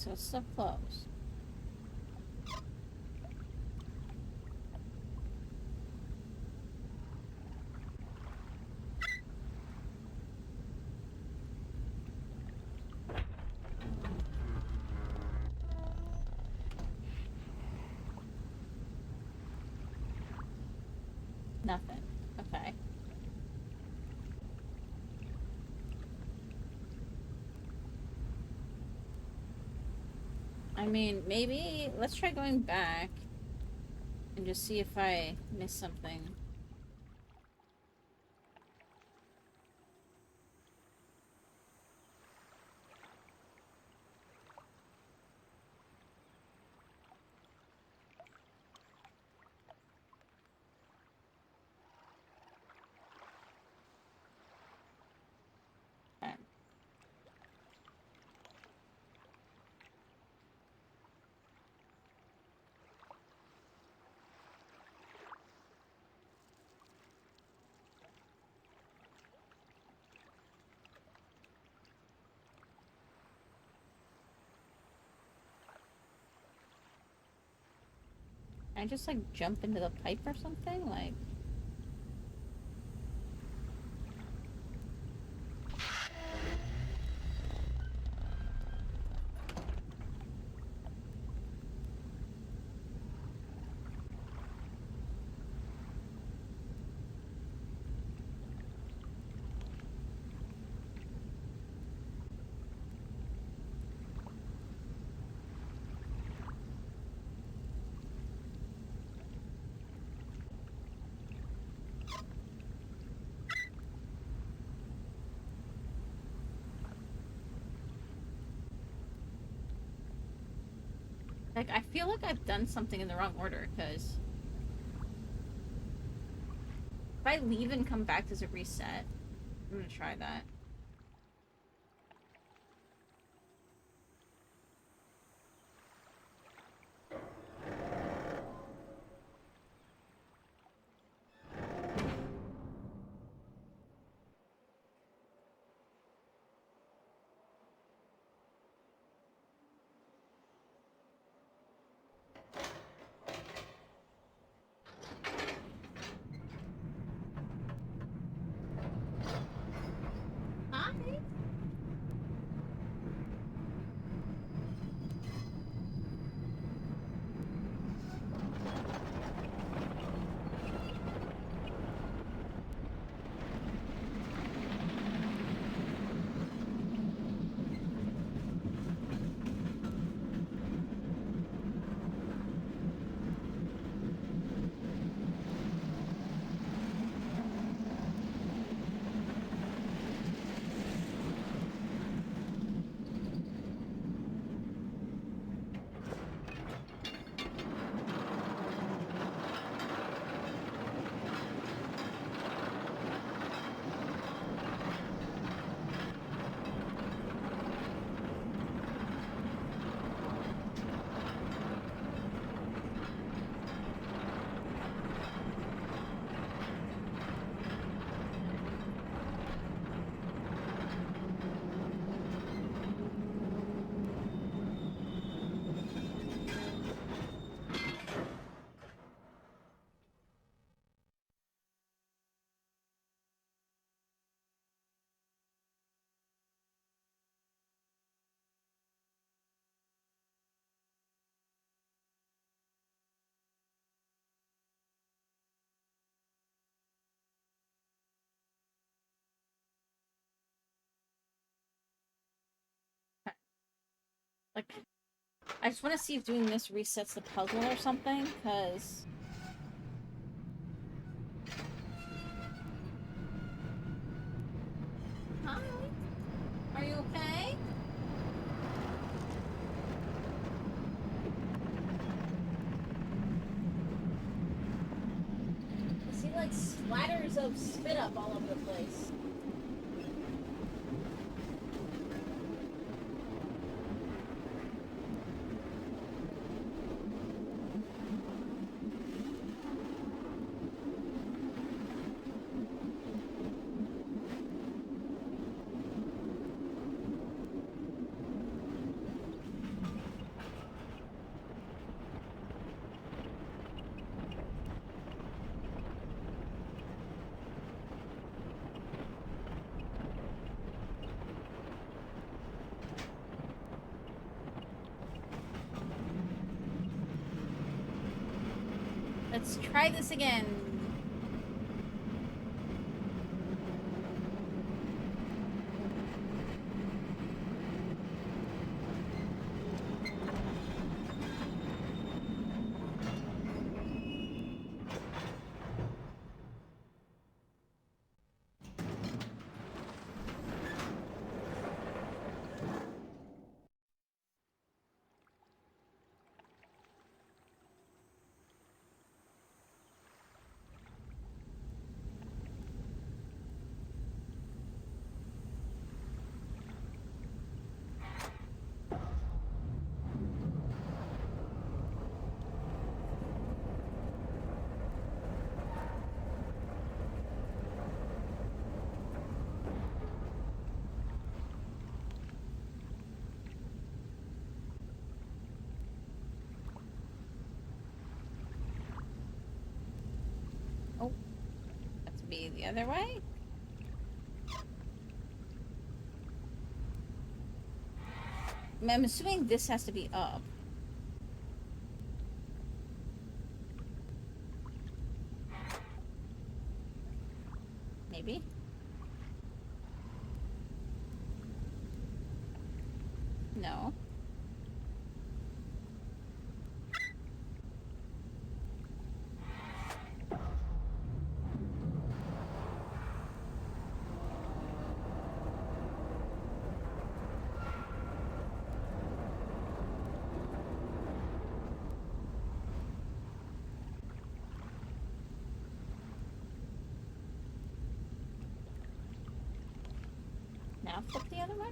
so it's still closed. Nothing. Okay. I mean, maybe let's try going back and just see if I missed something. Okay. Can I just like jump into the pipe or something? Like, I feel like I've done something in the wrong order, because if I leave and come back, does it reset? I'm gonna try that. Hi! Like, I just want to see if doing this resets the puzzle or something, because... Hi! Are you okay? I see, like, splatters of spit up all over the place. Let's try this again. Oh, let's be the other way. I'm assuming this has to be up. Maybe. No. Now flip the other way.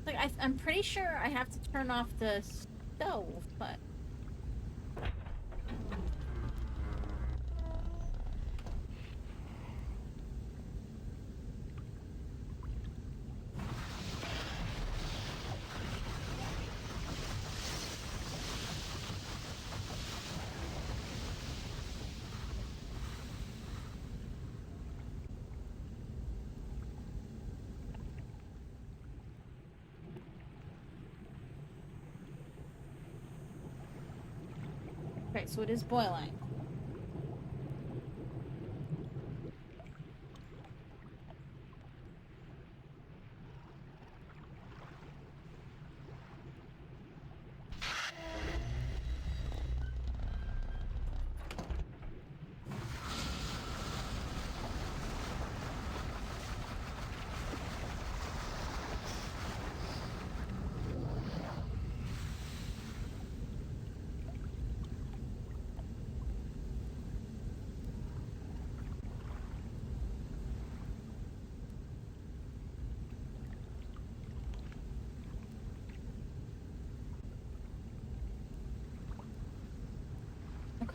Like I'm pretty sure I have to turn off the stove, but okay, so it is boiling.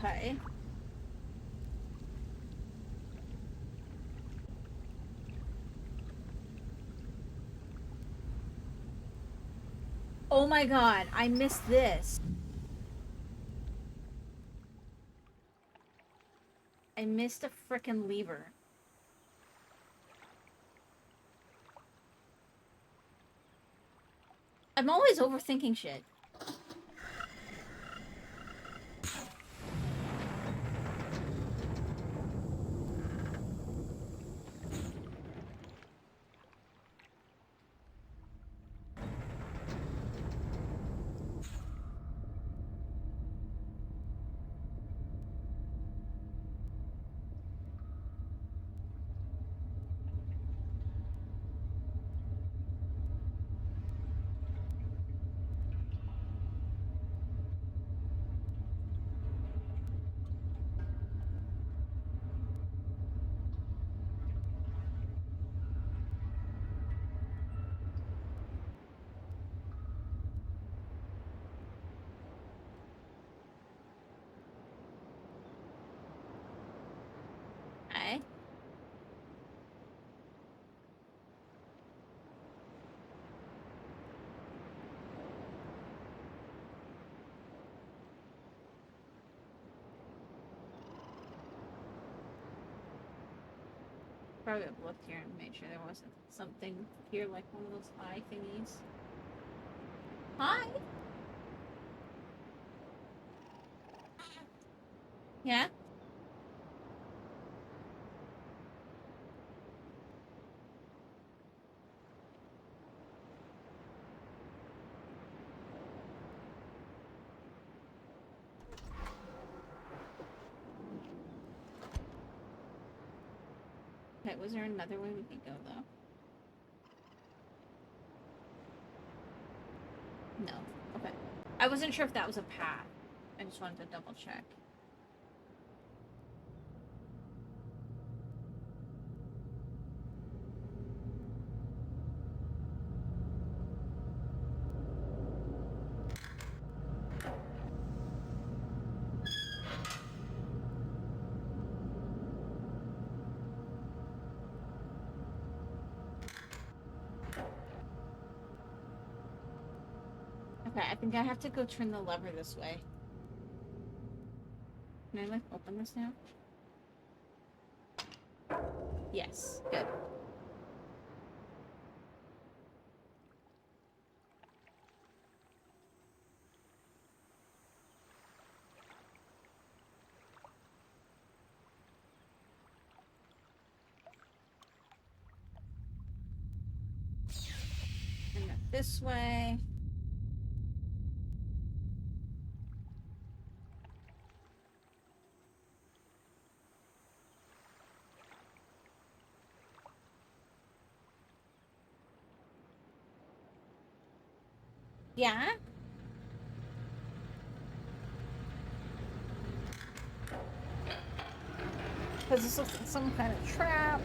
Okay. Oh my god, I missed this. I missed a frickin' lever. I'm always overthinking shit. probably have looked here and made sure there wasn't something here like one of those eye thingies. Hi! Yeah? Okay, was there another way we could go, though? No. Okay. I wasn't sure if that was a path. I just wanted to double check. Okay, I think I have to go turn the lever this way. Can I, like, open this now? Yes. Good. And then this way. Yeah? Because this looks like some kind of trap.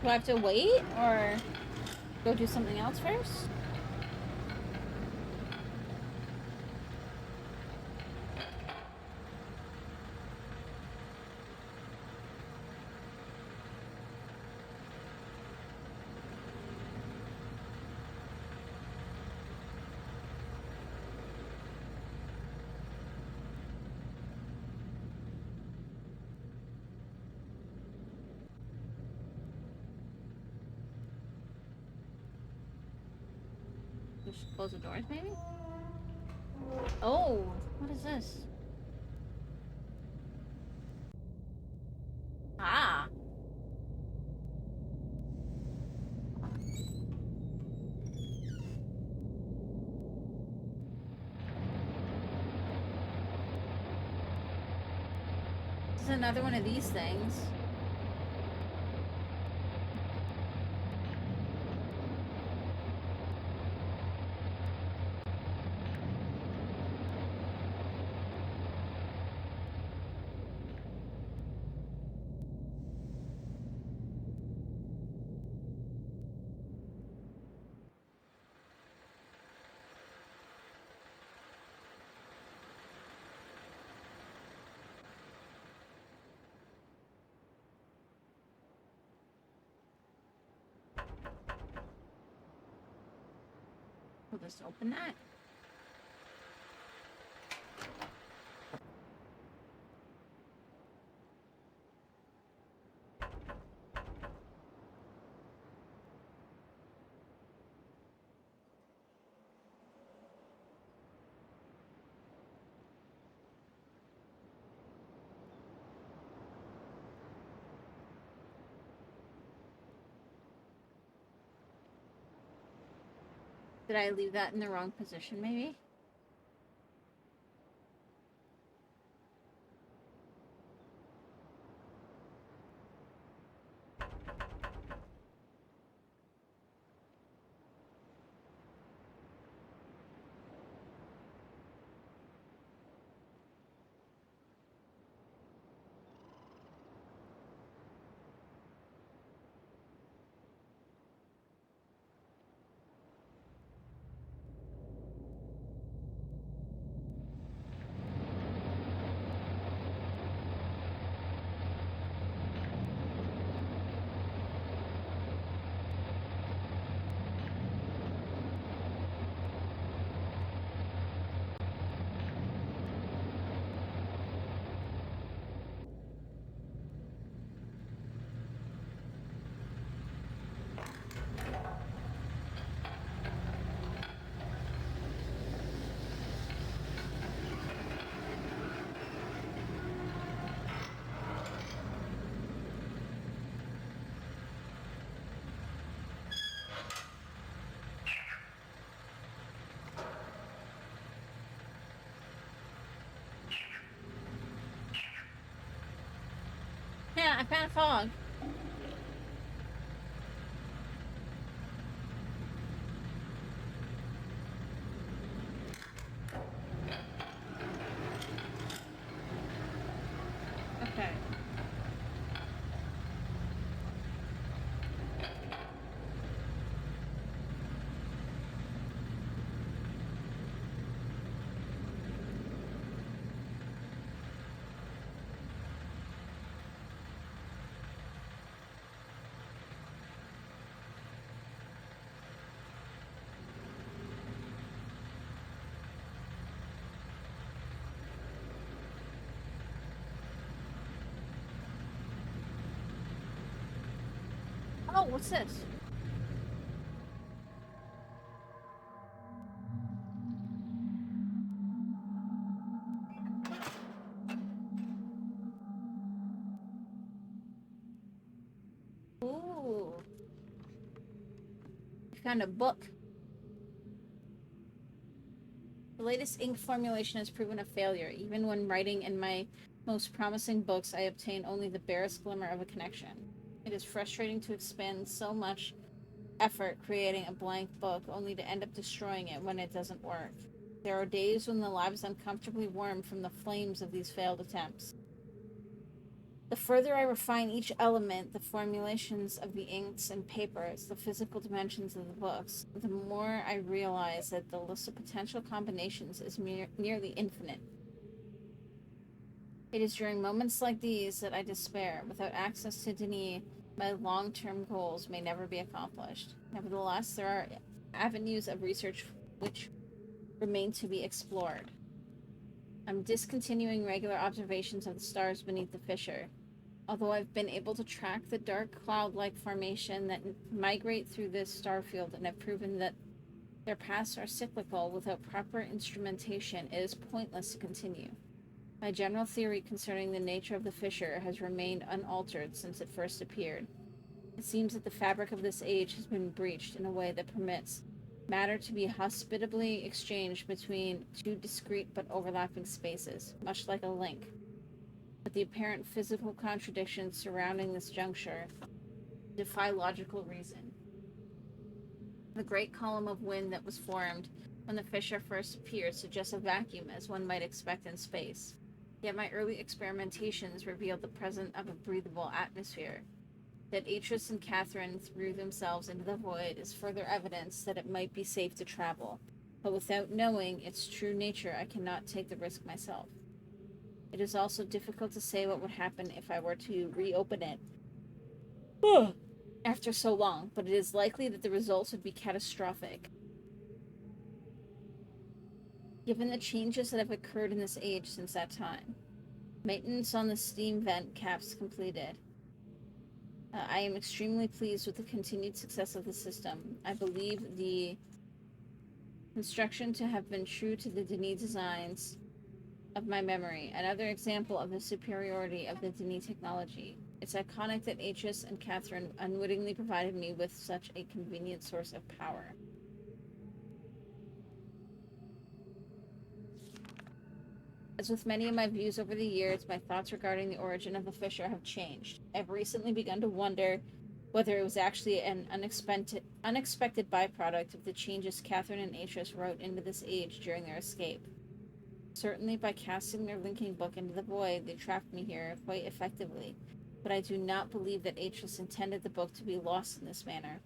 Do I have to wait or go do something else first? Just close the doors, maybe? Oh, what is this? Ah. This is another one of these things. We'll just open that. Did I leave that in the wrong position, maybe? I found fog. Okay. Oh, what's this? Ooh. I found a book. The latest ink formulation has proven a failure. Even when writing in my most promising books, I obtain only the barest glimmer of a connection. It is frustrating to expend so much effort creating a blank book only to end up destroying it when it doesn't work. There are days when the lab is uncomfortably warm from the flames of these failed attempts. The further I refine each element, the formulations of the inks and papers, the physical dimensions of the books, the more I realize that the list of potential combinations is nearly infinite. It is during moments like these that I despair. Without access to Denis, my long-term goals may never be accomplished. Nevertheless, there are avenues of research which remain to be explored. I'm discontinuing regular observations of the stars beneath the fissure. Although I've been able to track the dark cloud-like formation that migrate through this star field and have proven that their paths are cyclical without proper instrumentation, it is pointless to continue. My general theory concerning the nature of the fissure has remained unaltered since it first appeared. It seems that the fabric of this age has been breached in a way that permits matter to be hospitably exchanged between two discrete but overlapping spaces, much like a link. But the apparent physical contradictions surrounding this juncture defy logical reason. The great column of wind that was formed when the fissure first appeared suggests a vacuum as one might expect in space. Yet my early experimentations revealed the presence of a breathable atmosphere. That Atris and Catherine threw themselves into the void is further evidence that it might be safe to travel, but without knowing its true nature, I cannot take the risk myself. It is also difficult to say what would happen if I were to reopen it after so long, but it is likely that the results would be catastrophic. Given the changes that have occurred in this age since that time, maintenance on the steam vent caps completed. I am extremely pleased with the continued success of the system. I believe the construction to have been true to the Denis designs of my memory, another example of the superiority of the Denis technology. It's iconic that Atris and Catherine unwittingly provided me with such a convenient source of power. As with many of my views over the years, my thoughts regarding the origin of the fissure have changed. I've recently begun to wonder whether it was actually an unexpected byproduct of the changes Catherine and Atris wrote into this age during their escape. Certainly, by casting their linking book into the void, they trapped me here quite effectively, but I do not believe that Atris intended the book to be lost in this manner.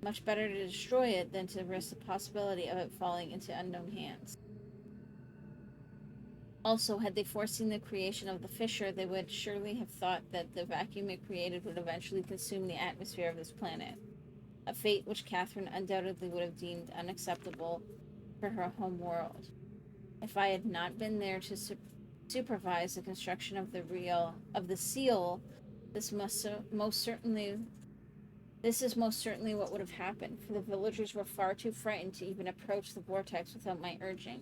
Much better to destroy it than to risk the possibility of it falling into unknown hands. Also, had they foreseen the creation of the fissure, they would surely have thought that the vacuum it created would eventually consume the atmosphere of this planet, a fate which Catherine undoubtedly would have deemed unacceptable for her home world. If I had not been there to supervise the construction of the seal, this is most certainly what would have happened, for the villagers were far too frightened to even approach the vortex without my urging.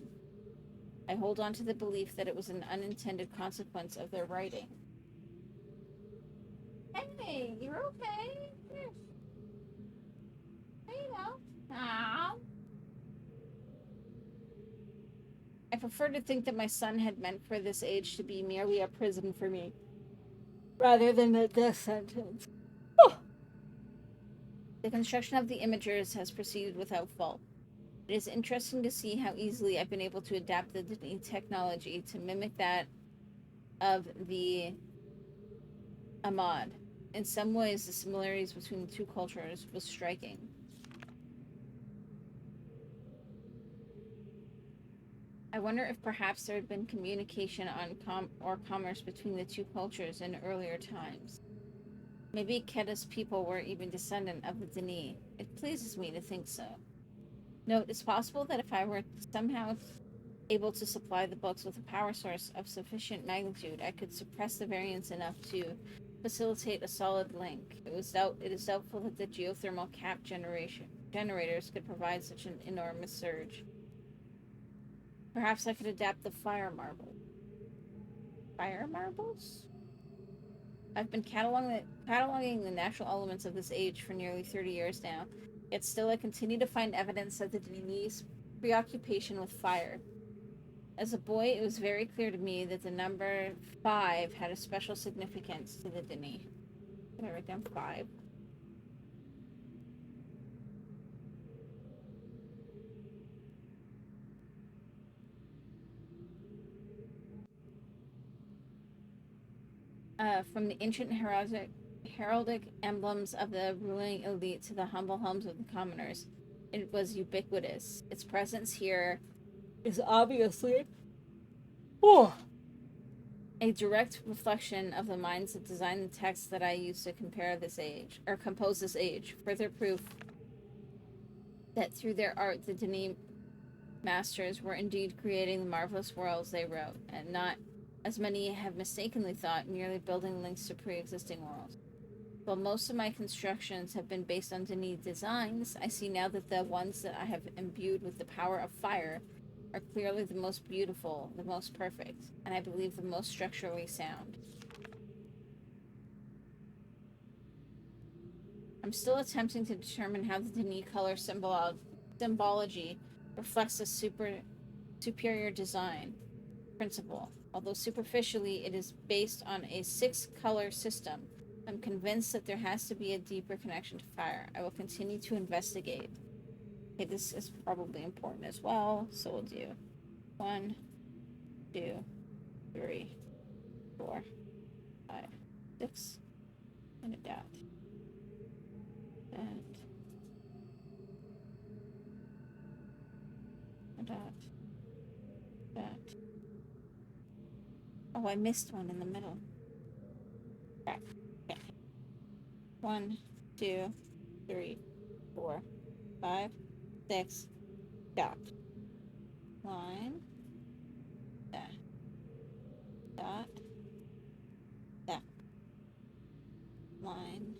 I hold on to the belief that it was an unintended consequence of their writing. Hey, you're okay? Here. There you go. Ow. I prefer to think that my son had meant for this age to be merely a prison for me. rather than a death sentence. Oh. The construction of the imagers has proceeded without fault. It is interesting to see how easily I've been able to adapt the technology to mimic that of the Ahmad. In some ways, the similarities between the two cultures was striking. I wonder if perhaps there had been communication on commerce between the two cultures in earlier times. Maybe Keda's people were even descendant of the Dani. It pleases me to think so. Note, it's possible that if I were somehow able to supply the books with a power source of sufficient magnitude, I could suppress the variance enough to facilitate a solid link. It is doubtful that the geothermal cap generators could provide such an enormous surge. Perhaps I could adapt the fire marble. Fire marbles? I've been cataloging the natural elements of this age for nearly 30 years now, yet still I continue to find evidence of the Dini's preoccupation with fire. As a boy, it was very clear to me that the number 5 had a special significance to the Dini. Can I write down 5? From the ancient heraldic emblems of the ruling elite to the humble homes of the commoners, it was ubiquitous. Its presence here is obviously a direct reflection of the minds that designed the texts that I used to compose this age. Further proof that through their art, the Dani masters were indeed creating the marvelous worlds they wrote, and not, as many have mistakenly thought, merely building links to pre-existing worlds. While most of my constructions have been based on Dani designs, I see now that the ones that I have imbued with the power of fire are clearly the most beautiful, the most perfect, and I believe the most structurally sound. I'm still attempting to determine how the Dani color symbology reflects a superior design principle. Although superficially it is based on a 6-color system, I'm convinced that there has to be a deeper connection to fire. I will continue to investigate. Okay, this is probably important as well, so we'll do 1, 2, 3, 4, 5, 6, and a dot. And a dot. Dot. Oh, I missed one in the middle. Crap. Okay. 1, 2, 3, 4, 5, 6, dot. Line. That. Dot. That. Line.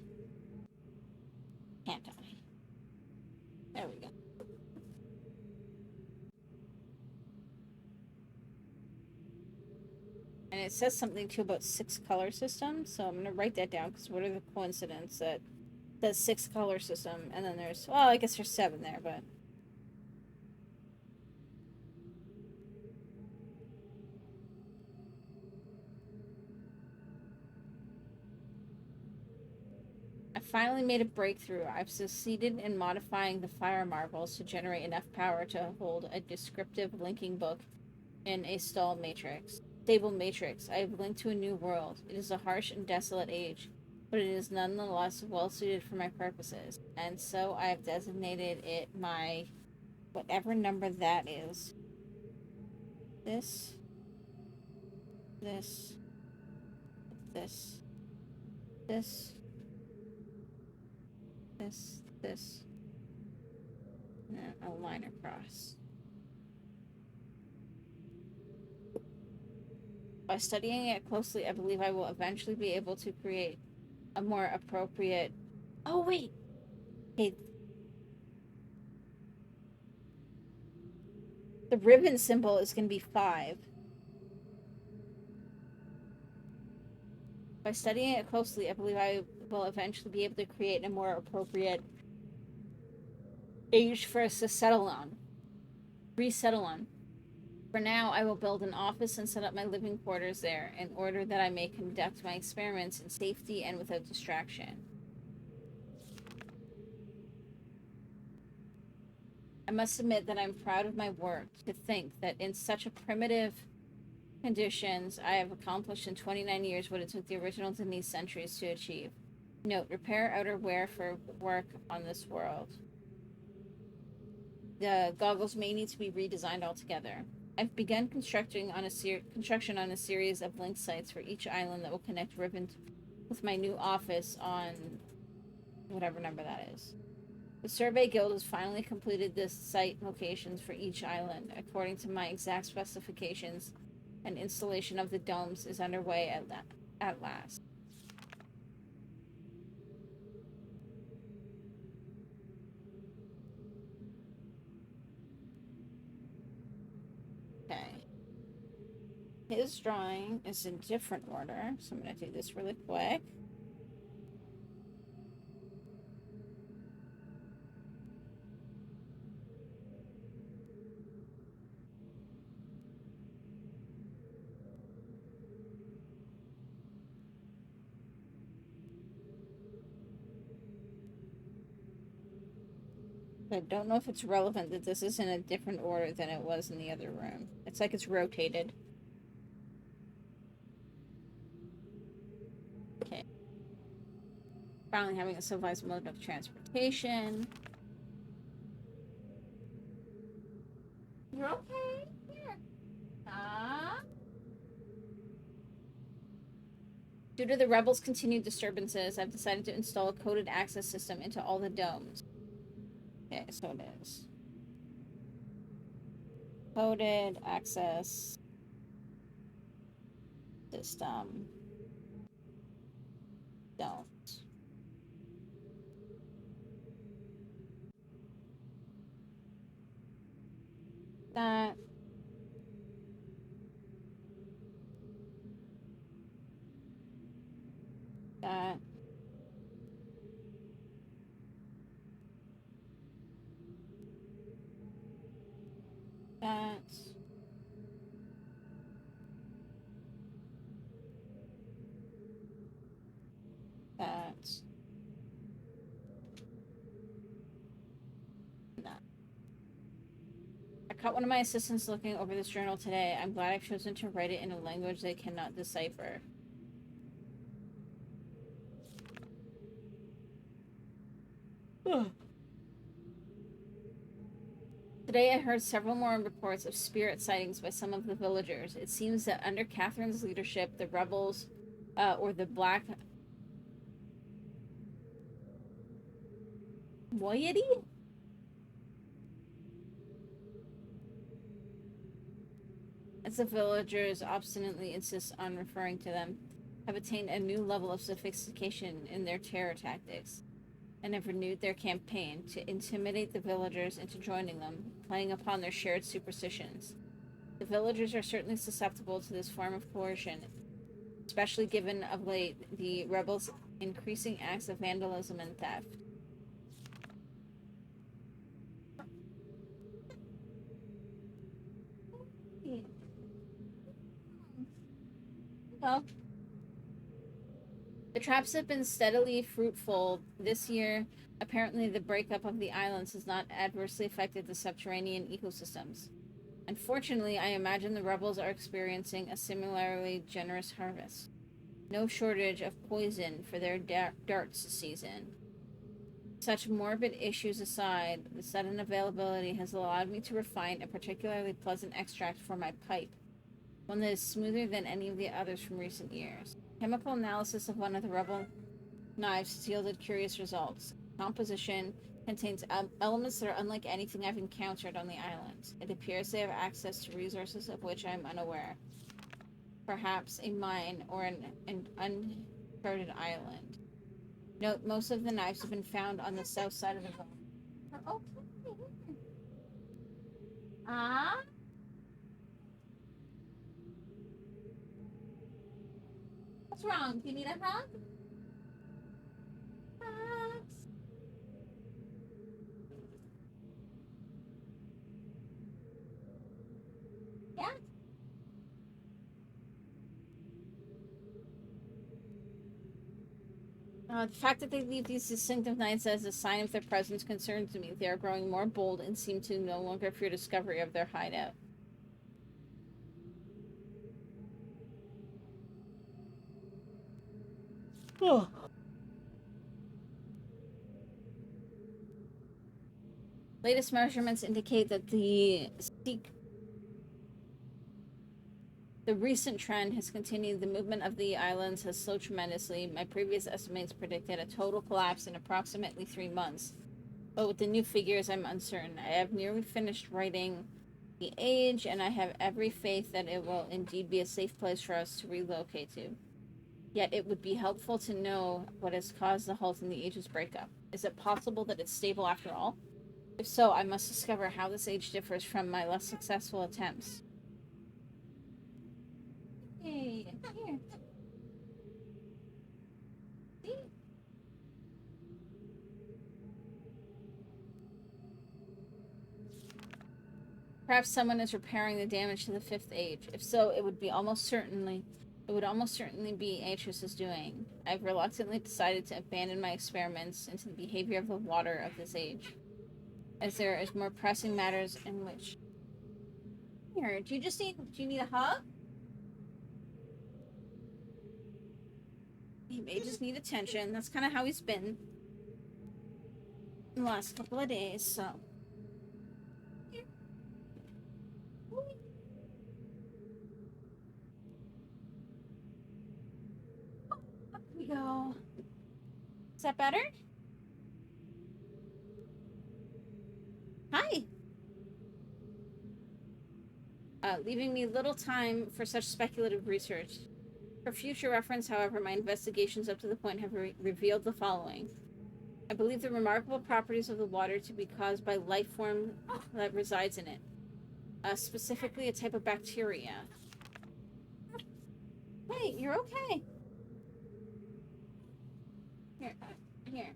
Can't I? There we go. And it says something too about 6-color system, so I'm gonna write that down because what are the coincidence that 6-color system, and then there's, well, I guess there's 7 there, but I finally made a breakthrough. I've succeeded in modifying the fire marbles to generate enough power to hold a descriptive linking book in a stable matrix. I have linked to a new world. It is a harsh and desolate age, but it is nonetheless well suited for my purposes, and so I have designated it my whatever number that is. This, this, this, this, this, and a line across. By studying it closely, I believe I will eventually be able to create a more appropriate. Oh, wait! Okay. The Riven symbol is going to be 5. By studying it closely, I believe I will eventually be able to create a more appropriate age for us to resettle on. For now, I will build an office and set up my living quarters there in order that I may conduct my experiments in safety and without distraction. I must admit that I'm proud of my work. To think that in such a primitive conditions, I have accomplished in 29 years what it took the original Denise centuries to achieve. Note: repair outerwear for work on this world. The goggles may need to be redesigned altogether. I've begun construction on a series of link sites for each island that will connect Riven with my new office on whatever number that is. The Survey Guild has finally completed the site locations for each island according to my exact specifications, and installation of the domes is underway at last. Okay. His drawing is in different order, so I'm going to do this really quick. I don't know if it's relevant that this is in a different order than it was in the other room. It's like it's rotated. Okay. Finally having a civilized mode of transportation. You're okay? Here. Due to the rebels' continued disturbances, I've decided to install a coded access system into all the domes. Okay, so it is. Coded access system. Don't. That. That. That. That. No. I caught one of my assistants looking over this journal today. I'm glad I've chosen to write it in a language they cannot decipher. Today I heard several more reports of spirit sightings by some of the villagers. It seems that under Catherine's leadership, the rebels, or the Black Moiety? As the villagers obstinately insist on referring to them, have attained a new level of sophistication in their terror tactics, and have renewed their campaign to intimidate the villagers into joining them, playing upon their shared superstitions. The villagers are certainly susceptible to this form of coercion, especially given of late the rebels' increasing acts of vandalism and theft. Well, the traps have been steadily fruitful this year. Apparently, the breakup of the islands has not adversely affected the subterranean ecosystems. Unfortunately, I imagine the rebels are experiencing a similarly generous harvest. No shortage of poison for their darts season. Such morbid issues aside, the sudden availability has allowed me to refine a particularly pleasant extract for my pipe, one that is smoother than any of the others from recent years. Chemical analysis of one of the rebel knives has yielded curious results. Composition contains elements that are unlike anything I've encountered on the island. It appears they have access to resources of which I am unaware. Perhaps a mine or an uncharted island. Note, most of the knives have been found on the south side of the road. Okay. Ah? What's wrong? Do you need a hug? Hugs. Yeah? The fact that they leave these distinctive nights as a sign of their presence concerns me. They are growing more bold and seem to no longer fear discovery of their hideout. Oh. Latest measurements indicate that the recent trend has continued. The movement of the islands has slowed tremendously. My previous estimates predicted a total collapse in approximately 3 months. But with the new figures, I'm uncertain. I have nearly finished writing the age, and I have every faith that it will indeed be a safe place for us to relocate to. Yet it would be helpful to know what has caused the halt in the age's breakup. Is it possible that it's stable after all? If so, I must discover how this age differs from my less successful attempts. Hey, here. See? Perhaps someone is repairing the damage to the fifth age. If so, it would almost certainly be Atrus's doing. I've reluctantly decided to abandon my experiments into the behavior of the water of this age, as there is more pressing matters in which. Here, do you need a hug? He may just need attention. That's kind of how he's been in the last couple of days, so. Here. Up we go. Is that better? Hi. Leaving me little time for such speculative research. For future reference, however, my investigations up to the point have revealed the following. I believe the remarkable properties of the water to be caused by life form that resides in it. Specifically, a type of bacteria. Hey, you're okay. Here, here.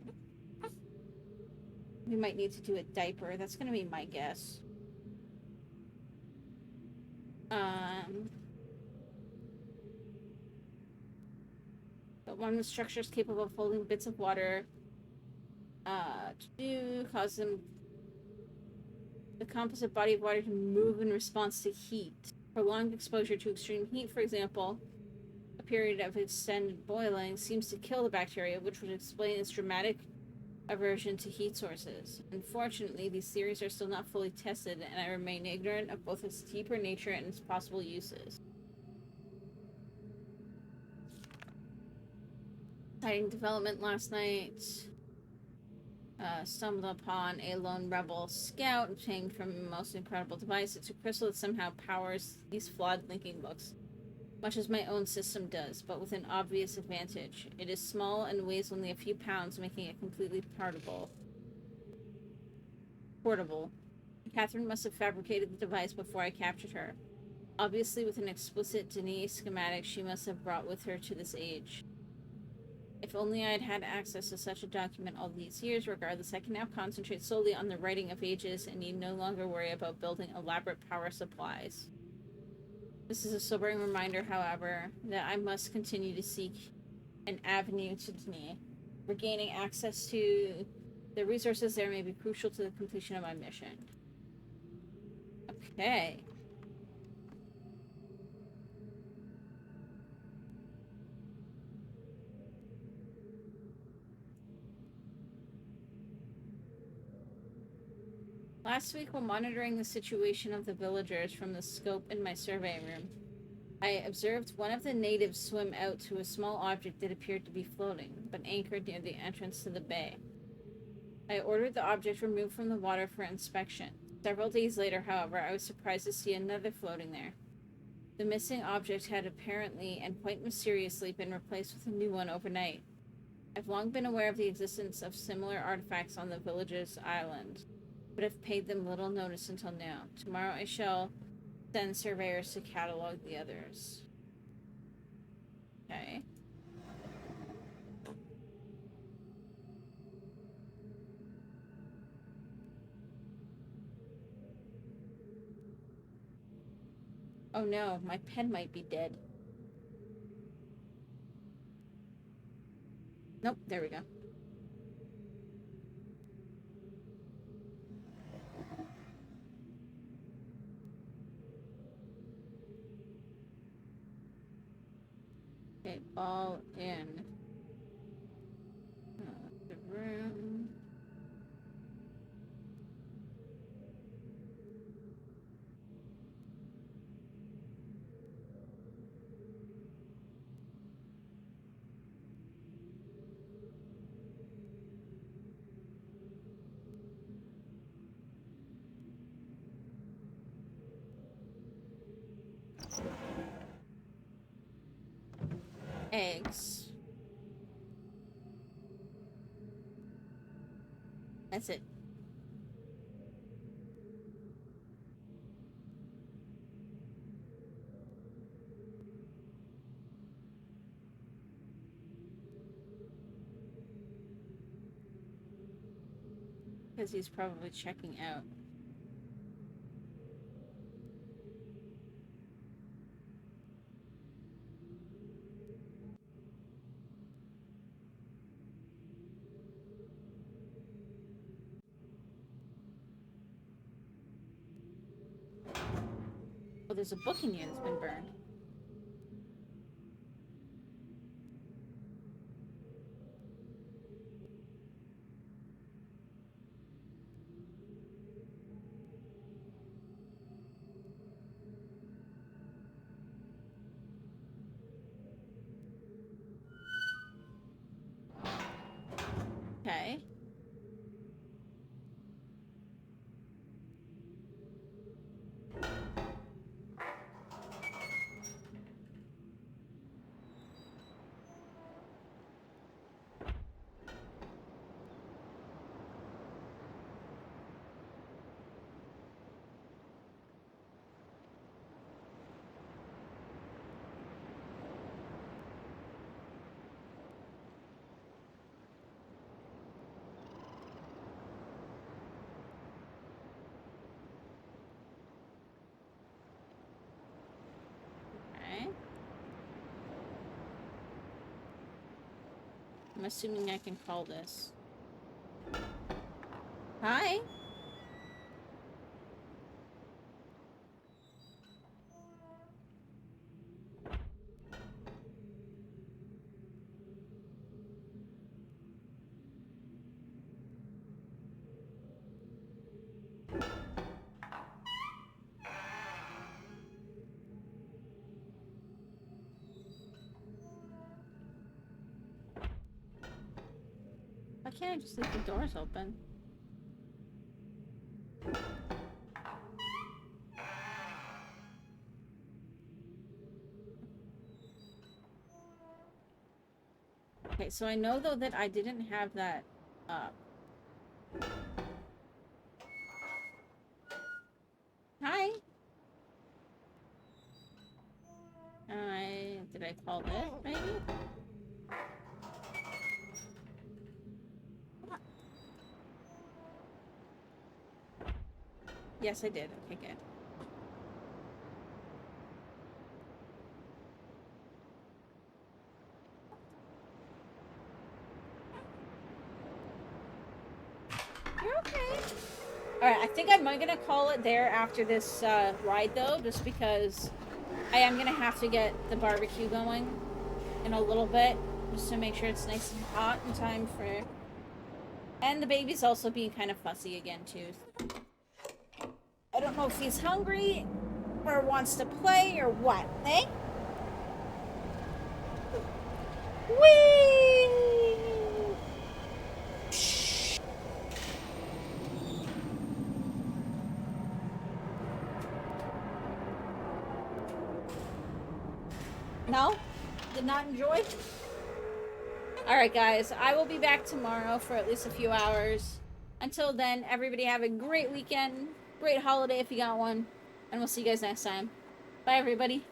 We might need to do a diaper. That's going to be my guess. But one of the structures capable of holding bits of water to cause the composite body of water to move in response to heat. Prolonged exposure to extreme heat, for example, a period of extended boiling, seems to kill the bacteria, which would explain its dramatic aversion to heat sources. Unfortunately, these theories are still not fully tested, and I remain ignorant of both its deeper nature and its possible uses. Exciting development last night. Stumbled upon a lone rebel scout obtained from a most incredible device. It's a crystal that somehow powers these flawed linking books, much as my own system does, but with an obvious advantage. It is small and weighs only a few pounds, making it completely portable. Catherine must have fabricated the device before I captured her. Obviously, with an explicit Denis schematic she must have brought with her to this age. If only I had had access to such a document all these years. Regardless, I can now concentrate solely on the writing of ages and need no longer worry about building elaborate power supplies. This is a sobering reminder, however, that I must continue to seek an avenue to Denis. Regaining access to the resources there may be crucial to the completion of my mission. Okay. Last week, while monitoring the situation of the villagers from the scope in my survey room, I observed one of the natives swim out to a small object that appeared to be floating, but anchored near the entrance to the bay. I ordered the object removed from the water for inspection. Several days later, however, I was surprised to see another floating there. The missing object had apparently and quite mysteriously been replaced with a new one overnight. I've long been aware of the existence of similar artifacts on the village's island, but have paid them little notice until now. Tomorrow I shall send surveyors to catalog the others. Okay. Oh no, my pen might be dead. Nope, there we go. Okay, ball in. The room. Eggs. That's it. Because he's probably checking out. Oh, there's a book in here that's been burned. Okay. Okay. I'm assuming I can call this. Hi? Why can't I just leave the doors open? Okay, so I know though that I didn't have that up. Hi? Did I call this, maybe? Yes, I did. Okay, good. You're okay. Alright, I think I'm gonna call it there after this ride, though, just because I am gonna have to get the barbecue going in a little bit, just to make sure it's nice and hot in time for... And the baby's also being kind of fussy again, too. I don't know if he's hungry, or wants to play, or what, eh? Whee! No? Did not enjoy? Alright, guys. I will be back tomorrow for at least a few hours. Until then, everybody have a great weekend. Great holiday if you got one. And we'll see you guys next time. Bye, everybody.